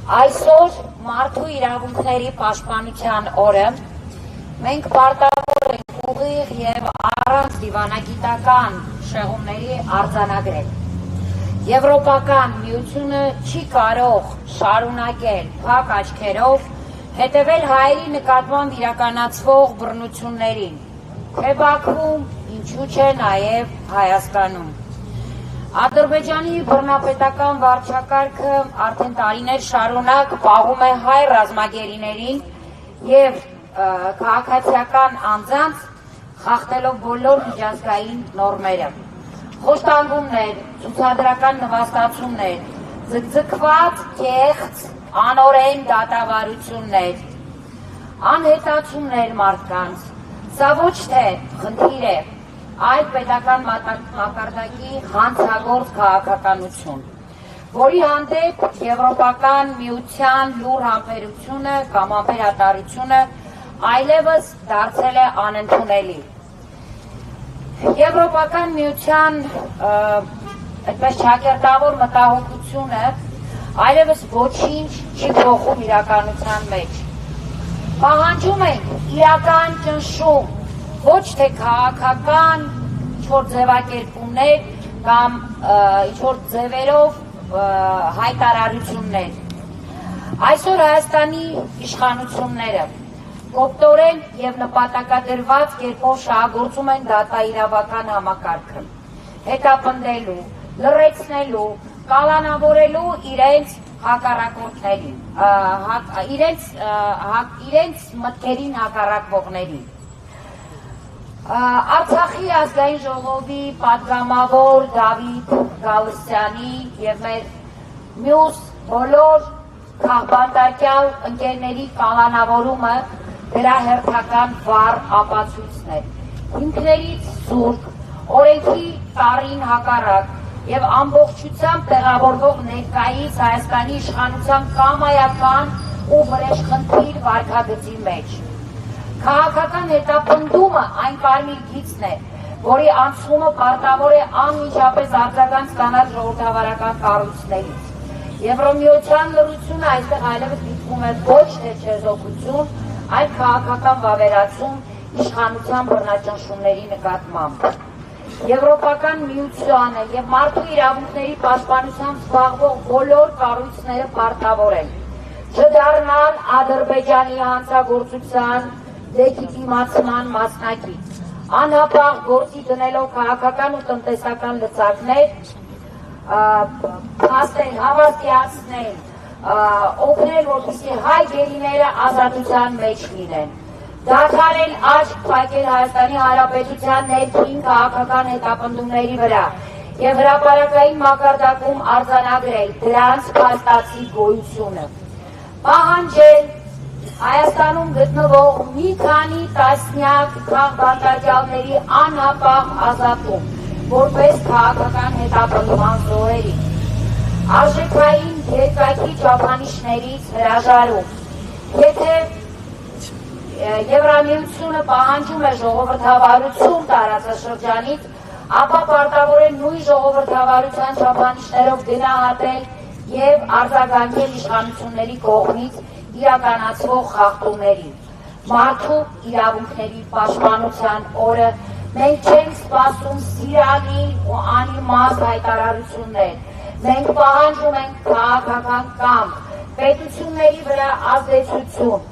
Այսօր մարդու իրավունքների պաշտպանության օրը մենք պարտավոր ենք ուղիղ եւ առանց դիվանագիտական շեղումների արձանագրել։ Եվրոպական միությունը չի կարող շարունակել փակ աչքերով հետևել հայերի նկատմամբ իրականացվող բռնություններին, թե Բաքվում, ինչու չէ նաև Հայաստանում։ Ադրբեջանի բռնապետական վարչակարգը արդեն տարիներ շարունակ պահում է հայ ռազմագերիներին եւ քաղաքացիական անձանց խախտելով բոլոր միջազգային նորմերը։ Խոշտանգումներ, ցուցադրական նվաստացումներ, ձգձգված կեղծ, անօրեն դատավարություններ, անհետացումներ մարդկանց, սա ոչ թե խնդիր է, այլ պետական մակարդակի հանցագործ քաղաքականություն, որի հանդեպ Եվրոպական միության լուր համբերությունը կամ համբերատարությունը այլևս դարձել է անընդունելի։ Եվրոպական միության այդպես ճակերտավոր մտահոգությունը այլևս ոչինչ չի փոխում իրականության մեջ։ Պահանջում ենք իրական ճնշում, ոչ թե քաղաքական ինչ-որ ձևակերպումներ կամ ինչ-որ ձևերով հայտարարություններ։ Այսօր Հայաստանի իշխանությունները կոպտորեն եւ նպատակադրված կերպով շահագործում են դատաիրավական համակարգը, հետապնդելու, լրացնելու, կալանավորելու իրենց հակառակորդներին, իրենց մտքերին հակառակվողներին։ Արցախի ազգային ժողովի պատգամավոր Դավիթ Գալստյանի եւ մեր մյուս բոլոր քաղբանտարկյալ ընկերների կալանավորումը դրա հերթական վառ ապացույցն է։ Հիմքներից զուրկ, օրենքի տարին հակառակ եւ ամբողջությամբ տեղավորվող ներկայիս Հայաստանի իշխանության կամայական ու վրեժխնդիր վարքագծի մեջ։ Քաղաքական հետապնդումը այն կարմիր գիծն է, որի անցումը պարտավոր է անմիջապես արձագանք ստանալ ժողովրդավարական կառույցներից։ Եվրոմիության լռությունը այստեղ այլևս դիտվում է ոչ թե չեզոքություն, այլ քաղաքական վավերացում իշխանության բռնաճնշումների նկատմամբ։ Եվրոպական միությանը եւ մարդու իրավունքների պաշտպանությամբ զբաղվող բոլոր կառույցները պարտավոր են չդառնալ Ադրբեջանի հանցագործության լեգիտիմացման մասնակից, անհապաղ գործի դնելով քաղաքական ու տնտեսական լծակներ, փաստել, հավաստիացնել, օգնել, որպեսզի հայ գերիները ազատության մեջ լինեն, դադարել աչք փակել Հայաստանի Հանրապետության ներքին քաղաքական հետապնդումների վրա եւ հրապարակային մակարդակում արձանագրել դրանց փաստացի գոյությունը, պահանջել Հայաստանում գտնվող մի քանի տասնյակ քաղբանտարկյալների անհապաղ ազատում, որպես քաղաքական հետապնդման զոհերի, արժեքային երկակի չափանիշներից հրաժարում։ Եթե Եվրամիությունը պահանջում է ժողովրդավարություն տարածաշրջանից, ապա պարտավոր է նույն ժողովրդավարության չափանիշներով գնահատել եւ արձագանքել իշխանությունների կողմից իրականացվող խախտումներին։ Մարդու իրավունքների պաշտպանության օրը մենք չենք սպասում սիրալի ու անիմաստ հայտարարություններ։ Մենք պահանջում ենք քաղաքական կամք, պետությունների վրա ազդեցություն։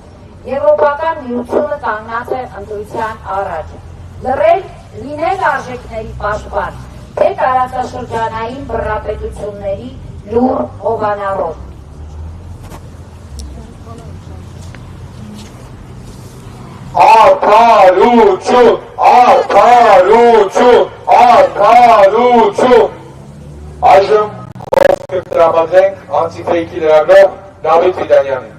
Եվրոպական միությունը կանգնած է ընտրության առաջ։ Լռել, լինել արժեքների պաշտպան, թե տարածաշրջանային բռնապետությունների լուր հովանավորում։ Արդարություն, արդարություն, արդարություն։ Այժմ խոսքը տրամադրենք անտիֆեյքի լրագրող Դավիթ Վիդանյանին։